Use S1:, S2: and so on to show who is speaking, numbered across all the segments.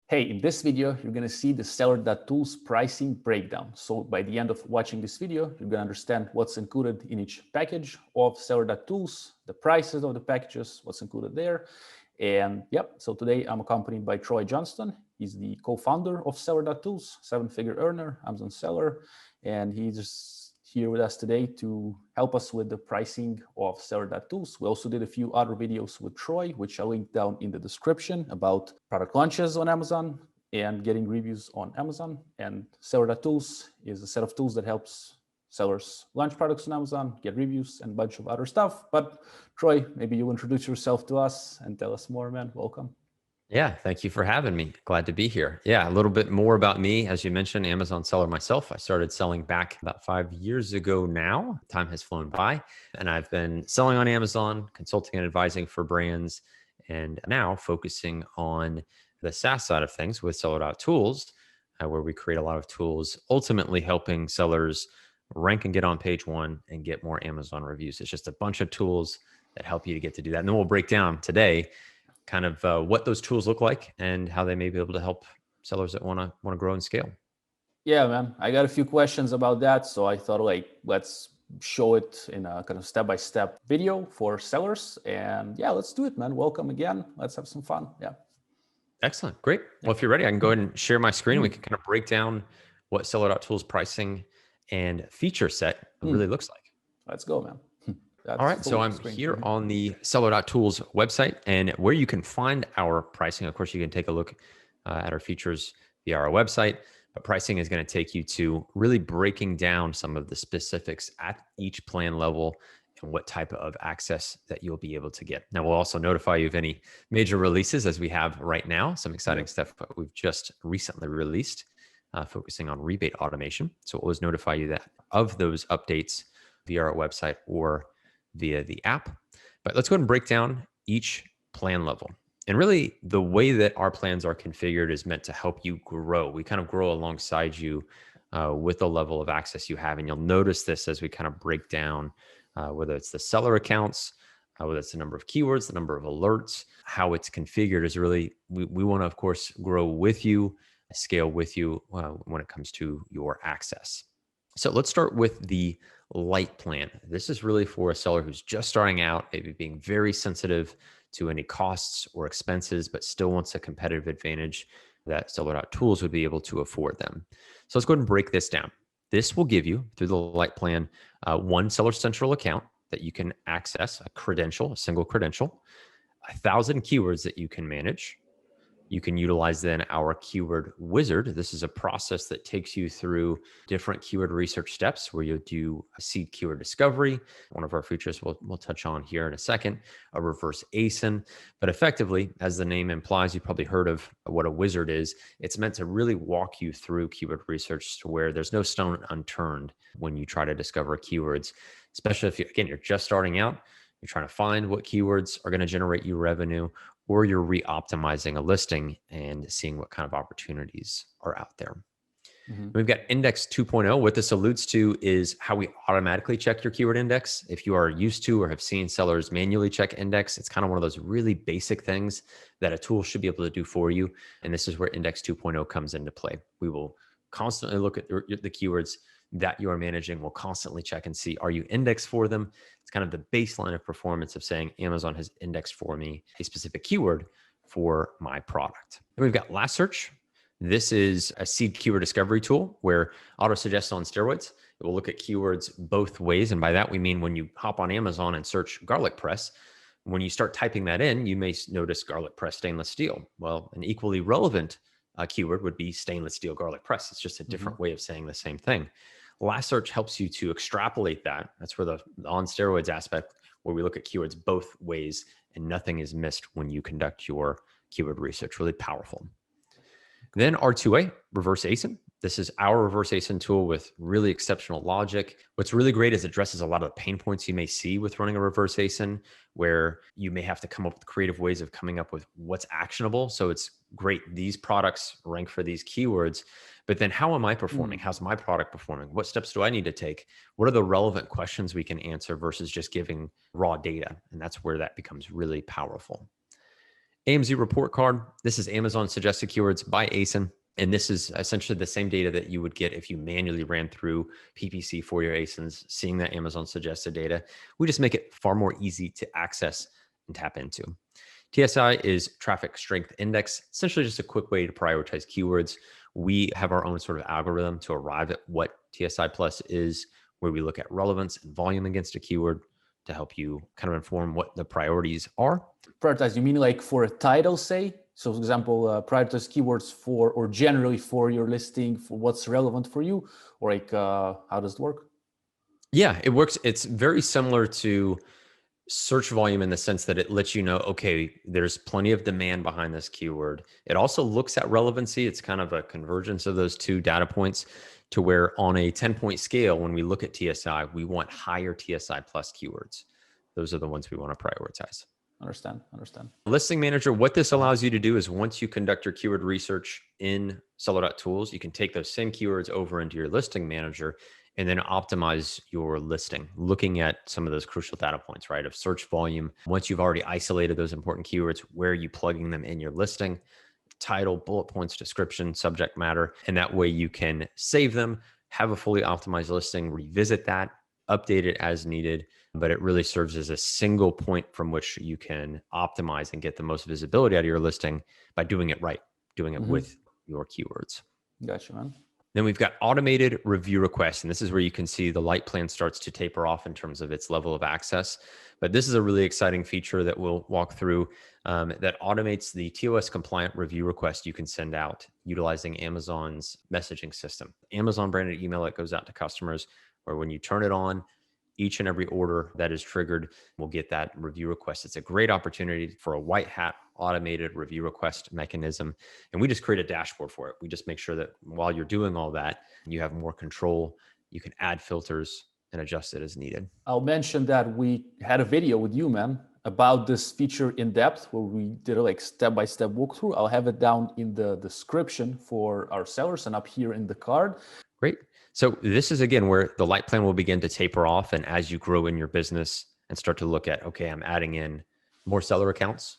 S1: Hey, in this video, you're going to see the Seller.Tools pricing breakdown. So by the end of watching this video, you're going to understand what's included in each package of Seller.Tools, the prices of the packages, what's included there. And yep, so today I'm accompanied by Troy Johnston. He's the co-founder of Seller.Tools, seven-figure earner, Amazon seller, and he's here with us today to help us with the pricing of Seller.Tools. We also did a few other videos with Troy, which I'll link down in the description about product launches on Amazon and getting reviews on Amazon. And Seller.Tools is a set of tools that helps sellers launch products on Amazon, get reviews, and a bunch of other stuff. But Troy, maybe you introduce yourself to us and tell us more, man. Welcome.
S2: Yeah, thank you for having me. Glad to be here. Yeah, a little bit more about me. As you mentioned, Amazon seller myself. I started selling back about 5 years ago now. Time has flown by, and I've been selling on Amazon, consulting and advising for brands, and now focusing on the SaaS side of things with Seller.Tools, where we create a lot of tools, ultimately helping sellers rank and get on page one and get more Amazon reviews. It's just a bunch of tools that help you to get to do that. And then we'll break down today kind of what those tools look like and how they may be able to help sellers that want to grow and scale.
S1: Yeah, man, I got a few questions about that. So I thought let's show it in a kind of step-by-step video for sellers. And yeah, let's do it, man. Welcome again. Let's have some fun. Yeah.
S2: Excellent. Great. Well, if you're ready, I can go ahead and share my screen. We can kind of break down what Seller.Tools pricing and feature set really looks like.
S1: Let's go, man.
S2: All right, so I'm here on the Seller.Tools website, and where you can find our pricing. Of course, you can take a look at our features via our website, but pricing is going to take you to really breaking down some of the specifics at each plan level and what type of access that you'll be able to get. Now, we'll also notify you of any major releases as we have right now, some exciting stuff that we've just recently released, focusing on rebate automation. So we'll always notify you that of those updates via our website or via the app. But let's go ahead and break down each plan level. And really, the way that our plans are configured is meant to help you grow. We kind of grow alongside you with the level of access you have. And you'll notice this as we kind of break down whether it's the seller accounts, whether it's the number of keywords, the number of alerts, how it's configured is really, we want to, of course, grow with you, scale with you when it comes to your access. So let's start with the Lite Plan. This is really for a seller who's just starting out, maybe being very sensitive to any costs or expenses, but still wants a competitive advantage that Seller.Tools would be able to afford them. So let's go ahead and break this down. This will give you, through the Lite Plan, one Seller Central account that you can access, a credential, a single credential, 1,000 keywords that you can manage. You can utilize then our keyword wizard. This is a process that takes you through different keyword research steps where you'll do a seed keyword discovery. One of our features we'll touch on here in a second, a reverse ASIN. But effectively, as the name implies, you've probably heard of what a wizard is. It's meant to really walk you through keyword research to where there's no stone unturned when you try to discover keywords, especially if you're just starting out. You're trying to find what keywords are going to generate you revenue, or you're re-optimizing a listing and seeing what kind of opportunities are out there. We've got Index 2.0. What this alludes to is how we automatically check your keyword index. If you are used to or have seen sellers manually check index, it's kind of one of those really basic things that a tool should be able to do for you. And this is where Index 2.0 comes into play. We will constantly look at the keywords that you are managing. We'll constantly check and see, are you indexed for them? It's kind of the baseline of performance of saying Amazon has indexed for me a specific keyword for my product. And we've got Last Search. This is a seed keyword discovery tool where auto-suggest on steroids. It will look at keywords both ways. And by that, we mean when you hop on Amazon and search garlic press, when you start typing that in, you may notice garlic press stainless steel. Well, an equally relevant keyword would be stainless steel garlic press. It's just a different way of saying the same thing. Last Search helps you to extrapolate that. That's where the on steroids aspect, where we look at keywords both ways and nothing is missed when you conduct your keyword research. Really powerful. Then R2A, reverse ASIN. This is our reverse ASIN tool with really exceptional logic. What's really great is it addresses a lot of the pain points you may see with running a reverse ASIN, where you may have to come up with creative ways of coming up with what's actionable. So it's great. These products rank for these keywords, but then how am I performing? How's my product performing? What steps do I need to take? What are the relevant questions we can answer versus just giving raw data? And that's where that becomes really powerful. AMZ Report Card. This is Amazon suggested keywords by ASIN. And this is essentially the same data that you would get if you manually ran through PPC for your ASINs, seeing that Amazon suggested data. We just make it far more easy to access and tap into. TSI is Traffic Strength Index, essentially just a quick way to prioritize keywords. We have our own sort of algorithm to arrive at what TSI Plus is, where we look at relevance and volume against a keyword to help you kind of inform what the priorities are.
S1: Prioritize, you mean like for a title, say? So for example, prioritize keywords for, or generally for your listing, for what's relevant for you, or like, how does it work?
S2: Yeah, it works. It's very similar to search volume in the sense that it lets you know, okay, there's plenty of demand behind this keyword. It also looks at relevancy. It's kind of a convergence of those two data points to where on a 10-point scale, when we look at TSI, we want higher TSI plus keywords. Those are the ones we want to prioritize.
S1: Understand.
S2: Listing Manager, what this allows you to do is once you conduct your keyword research in Seller.Tools, you can take those same keywords over into your Listing Manager and then optimize your listing, looking at some of those crucial data points, right? Of search volume. Once you've already isolated those important keywords, where are you plugging them in your listing? Title, bullet points, description, subject matter. And that way you can save them, have a fully optimized listing, revisit that, update it as needed, but it really serves as a single point from which you can optimize and get the most visibility out of your listing by doing it right, doing it with your keywords.
S1: Gotcha, man.
S2: Then we've got automated review requests. And this is where you can see the Lite Plan starts to taper off in terms of its level of access. But this is a really exciting feature that we'll walk through that automates the TOS compliant review request you can send out utilizing Amazon's messaging system. Amazon branded email that goes out to customers, where when you turn it on, each and every order that is triggered will get that review request. It's a great opportunity for a white hat automated review request mechanism. And we just create a dashboard for it. We just make sure that while you're doing all that, you have more control. You can add filters and adjust it as needed.
S1: I'll mention that we had a video with you, man, about this feature in depth, where we did a like step-by-step walkthrough. I'll have it down in the description for our sellers and up here in the card.
S2: Great. So this is, again, where the Lite Plan will begin to taper off. And as you grow in your business and start to look at, okay, I'm adding in more seller accounts,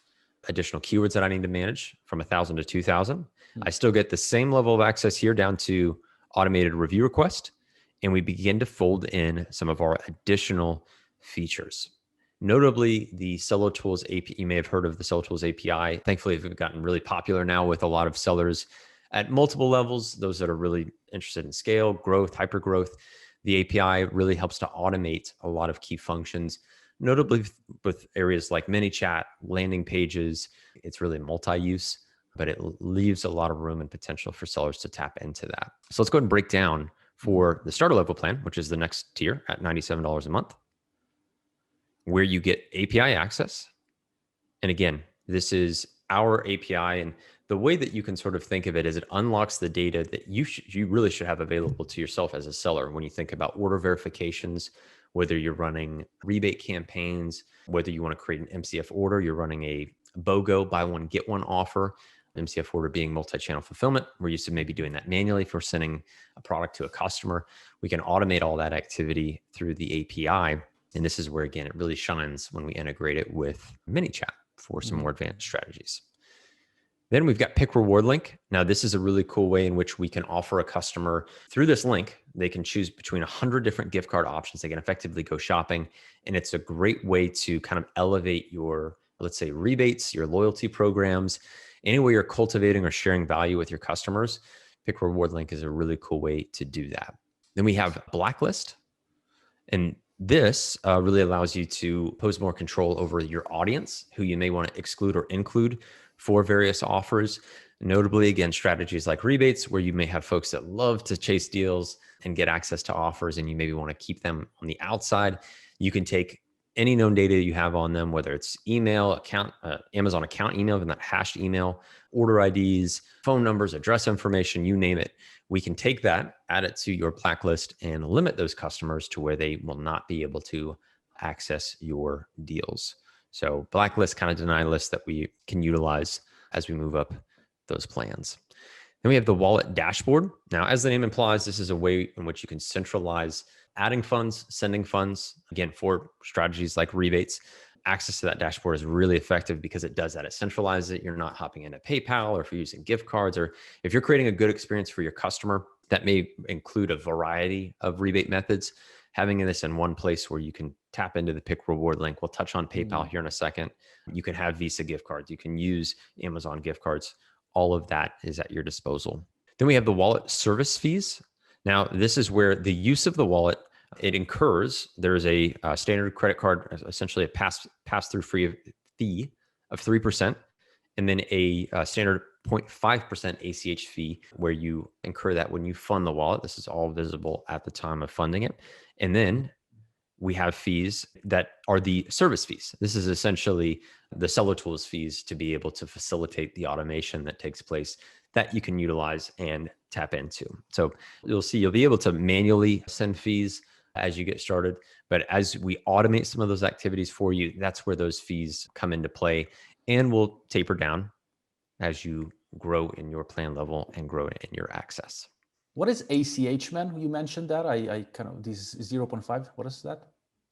S2: additional keywords that I need to manage from 1,000 to 2,000. I still get the same level of access here down to automated review request. And we begin to fold in some of our additional features. Notably, the Seller.Tools API, you may have heard of the Seller.Tools API. Thankfully, it's gotten really popular now with a lot of sellers at multiple levels, those that are really interested in scale, growth, hyper growth. The API really helps to automate a lot of key functions, notably with areas like ManyChat, landing pages. It's really multi-use, but it leaves a lot of room and potential for sellers to tap into that. So let's go ahead and break down for the starter level plan, which is the next tier at $97 a month, where you get API access. And again, this is our API, and the way that you can sort of think of it is it unlocks the data that you really should have available to yourself as a seller when you think about order verifications, whether you're running rebate campaigns, whether you want to create an MCF order, you're running a BOGO, buy one, get one offer, MCF order being multi-channel fulfillment. We're used to maybe doing that manually for sending a product to a customer. We can automate all that activity through the API. And this is where, again, it really shines when we integrate it with ManyChat for some more advanced strategies. Then we've got Pick Reward Link. Now, this is a really cool way in which we can offer a customer through this link. They can choose between 100 different gift card options. They can effectively go shopping. And it's a great way to kind of elevate your, let's say, rebates, your loyalty programs, any way you're cultivating or sharing value with your customers. Pick Reward Link is a really cool way to do that. Then we have Blacklist. And this really allows you to pose more control over your audience, who you may want to exclude or include for various offers. Notably, again, strategies like rebates, where you may have folks that love to chase deals and get access to offers, and you maybe want to keep them on the outside. You can take any known data you have on them, whether it's email, account, Amazon account email, and that hashed email, order IDs, phone numbers, address information, you name it. We can take that, add it to your blacklist, and limit those customers to where they will not be able to access your deals. So blacklist, kind of deny list that we can utilize as we move up those plans. Then we have the wallet dashboard. Now, as the name implies, this is a way in which you can centralize adding funds, sending funds, again, for strategies like rebates. access to that dashboard is really effective because it does that. It centralizes it. You're not hopping into PayPal, or if you're using gift cards, or if you're creating a good experience for your customer, that may include a variety of rebate methods. Having this in one place where you can tap into the Pick Reward link. We'll touch on PayPal here in a second. You can have Visa gift cards. You can use Amazon gift cards. All of that is at your disposal. Then we have the wallet service fees. Now, this is where the use of the wallet, it incurs, there's a standard credit card, essentially a pass-through fee of 3%, and then a standard 0.5% ACH fee where you incur that when you fund the wallet. This is all visible at the time of funding it. And then we have fees that are the service fees. This is essentially the Seller.Tools fees to be able to facilitate the automation that takes place that you can utilize and tap into. So you'll see, you'll be able to manually send fees as you get started. But as we automate some of those activities for you, that's where those fees come into play and will taper down as you grow in your plan level and grow in your access.
S1: What is ACH, man? You mentioned that. I kind of, this 0.5. What is that?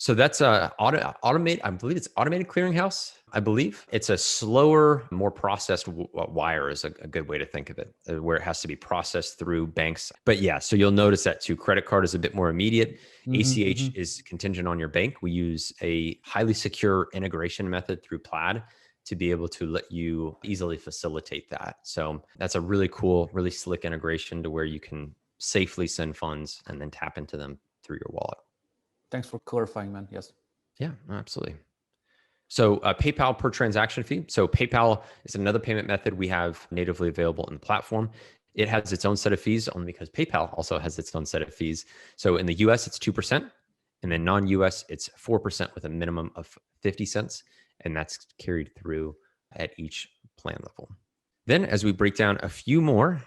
S2: So that's automate. I believe it's automated clearinghouse. I believe it's a slower, more processed wire is a good way to think of it, where it has to be processed through banks. But yeah, so you'll notice that too. Credit card is a bit more immediate. ACH is contingent on your bank. We use a highly secure integration method through Plaid to be able to let you easily facilitate that. So that's a really cool, really slick integration to where you can safely send funds and then tap into them through your wallet.
S1: Thanks for clarifying, man. Yes.
S2: Yeah, absolutely. So PayPal per transaction fee. So PayPal is another payment method we have natively available in the platform. It has its own set of fees only because PayPal also has its own set of fees. So in the US, it's 2%. And then non-US, it's 4% with a minimum of 50 cents. And that's carried through at each plan level. Then as we break down a few more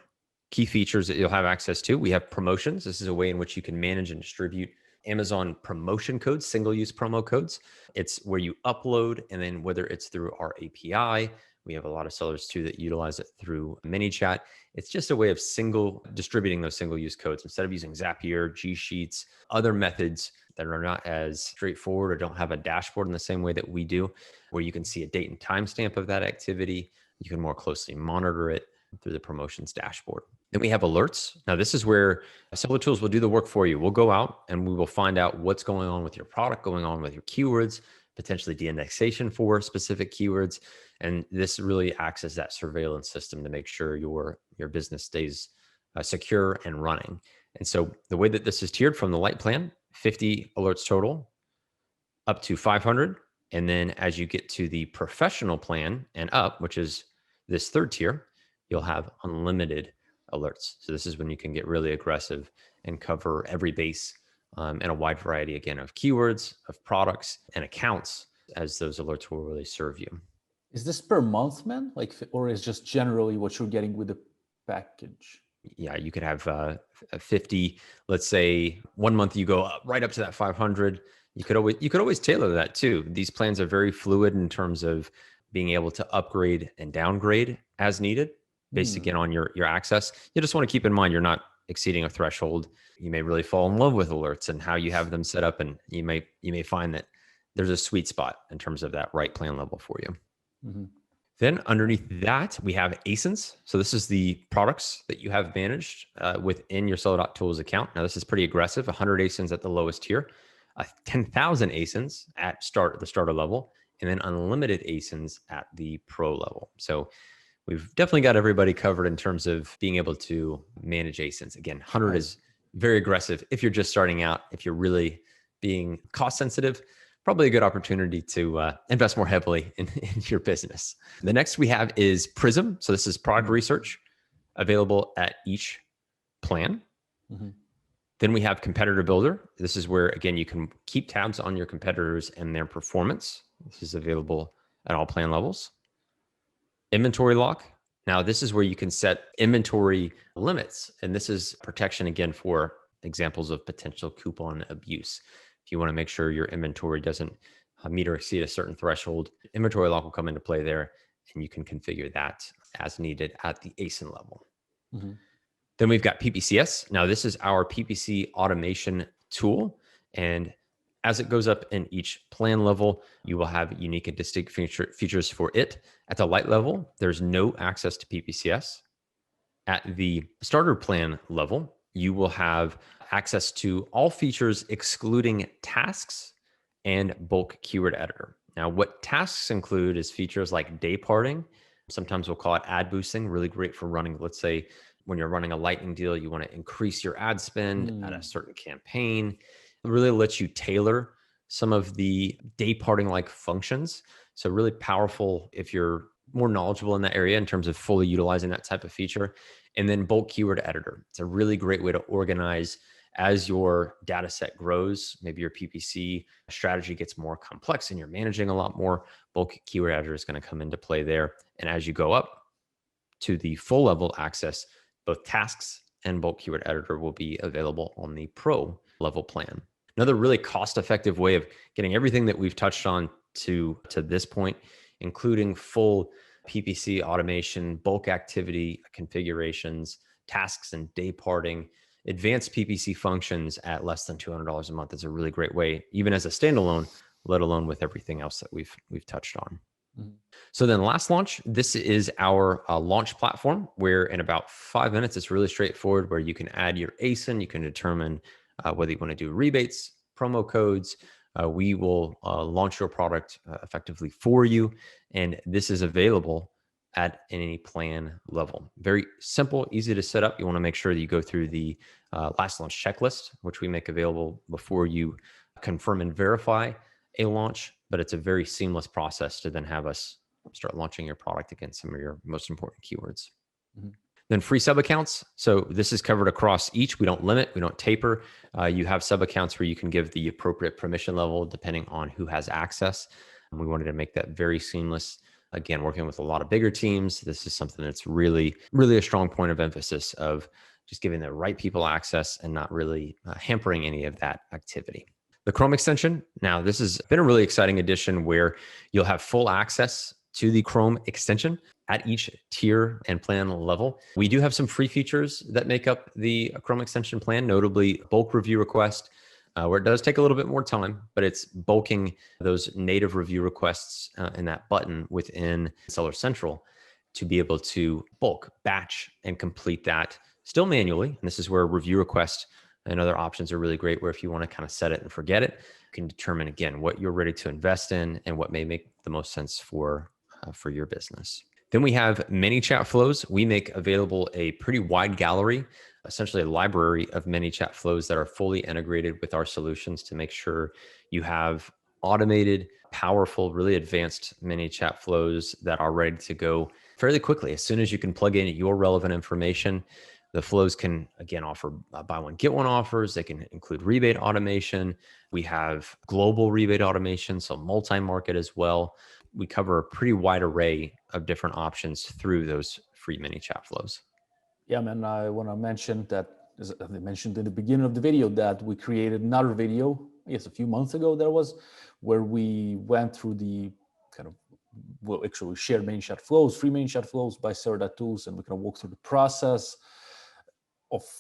S2: key features that you'll have access to, we have promotions. This is a way in which you can manage and distribute Amazon promotion codes, single-use promo codes. It's where you upload, and then whether it's through our API, we have a lot of sellers too that utilize it through ManyChat. It's just a way of distributing those single-use codes instead of using Zapier, G Sheets, other methods that are not as straightforward or don't have a dashboard in the same way that we do, where you can see a date and timestamp of that activity. You can more closely monitor it through the promotions dashboard. Then we have alerts. Now, this is where Seller.Tools will do the work for you. We'll go out and we will find out what's going on with your product, going on with your keywords, potentially de-indexation for specific keywords. And this really acts as that surveillance system to make sure your business stays secure and running. And so the way that this is tiered from the Lite Plan, 50 alerts total, up to 500. And then as you get to the professional plan and up, which is this third tier, you'll have unlimited alerts. So this is when you can get really aggressive and cover every base and a wide variety, again, of keywords, of products, and accounts, as those alerts will really serve you.
S1: Is this per month, man? Or is just generally what you're getting with the package?
S2: Yeah, you could have 50. Let's say 1 month you go right up to that 500. You could always tailor that too. These plans are very fluid in terms of being able to upgrade and downgrade as needed, based again on your access. You just want to keep in mind you're not exceeding a threshold. You may really fall in love with alerts and how you have them set up, and you may find that there's a sweet spot in terms of that right plan level for you. Then underneath that, we have ASINs. So this is the products that you have managed within your Seller.Tools account. Now this is pretty aggressive, 100 ASINs at the lowest tier, 10,000 ASINs at the starter level, and then unlimited ASINs at the pro level. So we've definitely got everybody covered in terms of being able to manage ASINs. Again, 100 is very aggressive. If you're just starting out, if you're really being cost sensitive, probably a good opportunity to invest more heavily in your business. The next we have is Prism. So this is product research available at each plan. Then we have Competitor Builder. This is where, again, you can keep tabs on your competitors and their performance. This is available at all plan levels. Inventory Lock. Now, this is where you can set inventory limits. And this is protection, again, for examples of potential coupon abuse. If you want to make sure your inventory doesn't meet or exceed a certain threshold, Inventory Lock will come into play there, and you can configure that as needed at the ASIN level. Then we've got PPCS. Now, this is our PPC automation tool. And As it goes up in each plan level, you will have unique and distinct features for it. At the Lite level, there's no access to PPCS. At the starter plan level, you will have access to all features excluding tasks and bulk keyword editor. Now, what tasks include is features like day parting. Sometimes we'll call it ad boosting, really great for running, let's say, when you're running a lightning deal, you want to increase your ad spend at a certain campaign. It really lets you tailor some of the day parting like functions. So really powerful if you're more knowledgeable in that area in terms of fully utilizing that type of feature. And then bulk keyword editor. It's a really great way to organize as your data set grows. Maybe your PPC strategy gets more complex and you're managing a lot more. Bulk keyword editor is going to come into play there. And as you go up to the full level access, both tasks and bulk keyword editor will be available on the pro level plan. Another really cost-effective way of getting everything that we've touched on to this point, including full PPC automation, bulk activity configurations, tasks and day parting, advanced PPC functions at less than $200 a month is a really great way, even as a standalone, let alone with everything else that we've touched on. So then last launch, this is our launch platform where in about 5 minutes, it's really straightforward where you can add your ASIN, you can determine whether you want to do rebates, promo codes. We will launch your product effectively for you. And this is available at any plan level. Very simple, easy to set up. You want to make sure that you go through the last launch checklist, which we make available before you confirm and verify a launch, but it's a very seamless process to then have us start launching your product against some of your most important keywords. Then free sub accounts. So this is covered across each. We don't limit, we don't taper. You have sub accounts where you can give the appropriate permission level depending on who has access. And we wanted to make that very seamless. Again, working with a lot of bigger teams, this is something that's really, really a strong point of emphasis of just giving the right people access and not really hampering any of that activity. The Chrome extension. Now, this has been a really exciting addition where you'll have full access to the Chrome extension at each tier and plan level. We do have some free features that make up the Chrome extension plan, notably bulk review request, where it does take a little bit more time, but it's bulking those native review requests in that button within Seller Central to be able to bulk, batch, and complete that still manually. And this is where review request and other options are really great, where if you want to kind of set it and forget it, you can determine, again, what you're ready to invest in and what may make the most sense for your business. Then we have ManyChat Flows. We make available a pretty wide gallery, essentially a library of ManyChat Flows that are fully integrated with our solutions to make sure you have automated, powerful, really advanced ManyChat Flows that are ready to go fairly quickly. As soon as you can plug in your relevant information, the flows can, again, offer buy one, get one offers. They can include rebate automation. We have global rebate automation, so multi-market as well. We cover a pretty wide array of different options through those free ManyChat flows.
S1: Yeah, man, I want to mention that, as I mentioned in the beginning of the video, that we created another video, I guess a few months ago there was, where we went through the kind of, well, actually we shared ManyChat flows, free ManyChat flows by Seller.Tools, and we kind of walked through the process.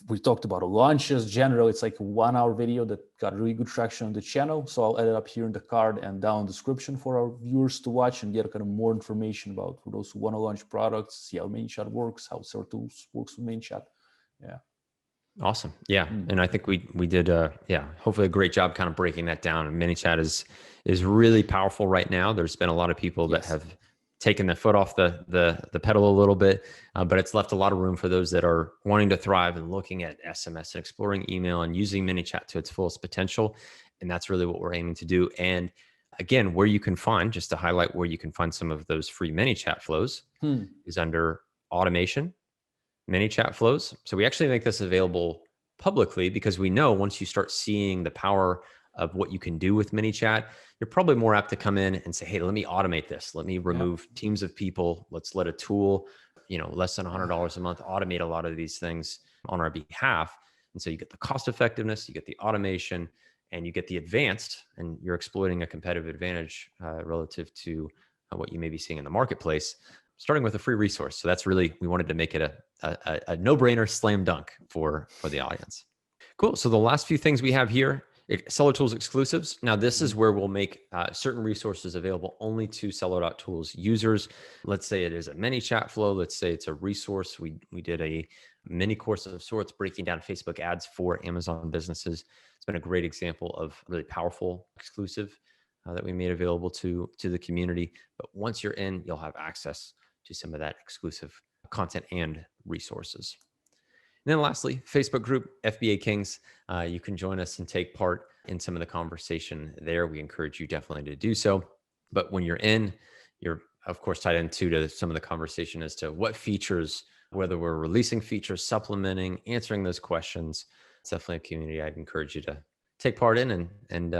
S1: We talked about launches. Generally, it's like a 1-hour video that got really good traction on the channel. So I'll add it up here in the card and down in the description for our viewers to watch and get kind of more information about, for those who want to launch products, see how ManyChat works, how Seller.Tools works with ManyChat. Yeah.
S2: Awesome. Yeah. And I think we did, hopefully a great job kind of breaking that down. And ManyChat is really powerful right now. There's been a lot of people that have taken the foot off the pedal a little bit, but it's left a lot of room for those that are wanting to thrive and looking at SMS and exploring email and using ManyChat to its fullest potential. And that's really what we're aiming to do. And again, where you can find, just to highlight where you can find some of those free ManyChat flows is under automation, ManyChat flows. So we actually make this available publicly because we know once you start seeing the power of what you can do with ManyChat, you're probably more apt to come in and say, hey, let me automate this. Let me remove teams of people. Let's let a tool, less than $100 a month, automate a lot of these things on our behalf. And so you get the cost effectiveness, you get the automation, and you get the advanced, and you're exploiting a competitive advantage relative to what you may be seeing in the marketplace, starting with a free resource. So that's really, we wanted to make it a no-brainer, slam dunk for the audience. Cool. So the last few things we have here Seller.Tools exclusives. Now, this is where we'll make certain resources available only to Seller.Tools users. Let's say it is a ManyChat flow. Let's say it's a resource. We did a mini course of sorts breaking down Facebook ads for Amazon businesses. It's been a great example of really powerful exclusive that we made available to the community. But once you're in, you'll have access to some of that exclusive content and resources. And then lastly, Facebook group, FBA Kings. You can join us and take part in some of the conversation there. We encourage you definitely to do so. But when you're in, you're of course tied into some of the conversation as to what features, whether we're releasing features, supplementing, answering those questions. It's definitely a community I'd encourage you to take part in and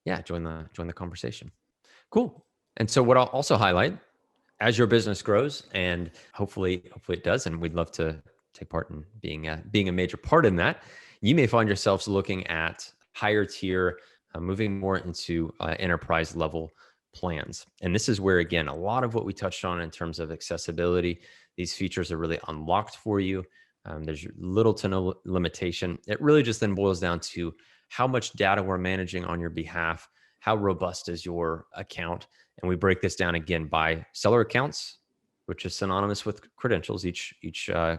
S2: yeah, join the conversation. Cool. And so what I'll also highlight, as your business grows, and hopefully it does, and we'd love to take part in being a major part in that, you may find yourselves looking at higher tier, moving more into enterprise level plans. And this is where, again, a lot of what we touched on in terms of accessibility, these features are really unlocked for you. There's little to no limitation. It really just then boils down to how much data we're managing on your behalf, how robust is your account. And we break this down again by seller accounts, which is synonymous with credentials, each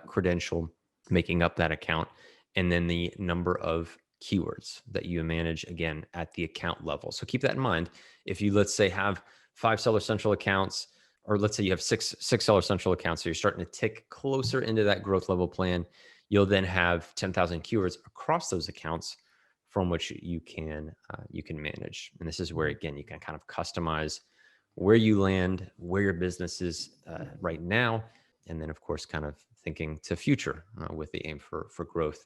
S2: credential making up that account, and then the number of keywords that you manage, again, at the account level. So keep that in mind. If you, let's say, have 5 Seller Central accounts, or let's say you have six Seller Central accounts, so you're starting to tick closer into that growth level plan, you'll then have 10,000 keywords across those accounts from which you can manage. And this is where, again, you can kind of customize where you land, where your business is right now, and then, of course, kind of thinking to future with the aim for growth,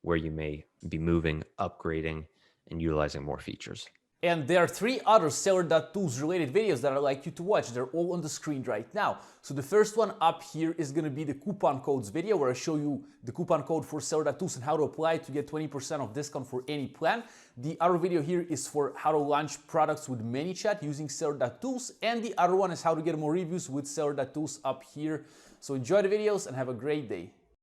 S2: where you may be moving, upgrading, and utilizing more features.
S1: And there are 3 other Seller.Tools related videos that I'd like you to watch. They're all on the screen right now. So the first one up here is going to be the coupon codes video, where I show you the coupon code for Seller.Tools and how to apply to get 20% of discount for any plan. The other video here is for how to launch products with ManyChat using Seller.Tools. And the other one is how to get more reviews with Seller.Tools up here. So enjoy the videos and have a great day.